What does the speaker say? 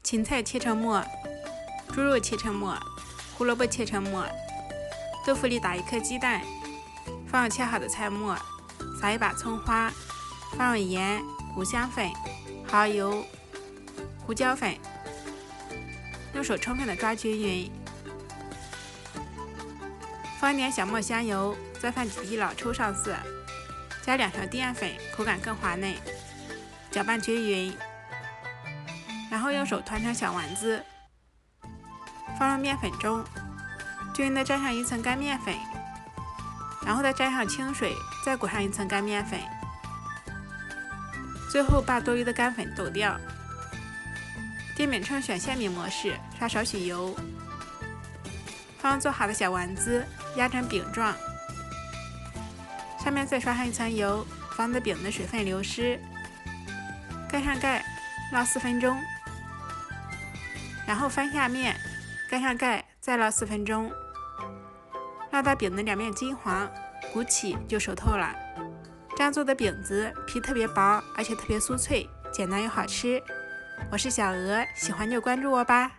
芹菜切成末，猪肉切成末，胡萝卜切成末，豆腐里打1颗鸡蛋，放入切好的菜末，撒一把葱花，放入盐、五香粉、蚝油、胡椒粉，用手充分的抓均匀，放一点小磨香油，再放几滴老抽上色，加2勺淀粉，口感更滑嫩，搅拌均匀，然后用手团成小丸子，放入面粉中，均匀的沾上1层干面粉，然后再沾上清水，再裹上1层干面粉，最后把多余的干粉抖掉。电饼铛选馅饼模式，刷少许油，放入做好的小丸子，压成饼状，上面再刷上1层油，防止饼的水分流失，盖上盖，烙4分钟，然后翻下面，盖上盖，再烙4分钟，烙到饼的2面金黄，鼓起就熟透了。这样做的饼子皮特别薄，而且特别酥脆，简单又好吃。我是小鹅，喜欢就关注我吧。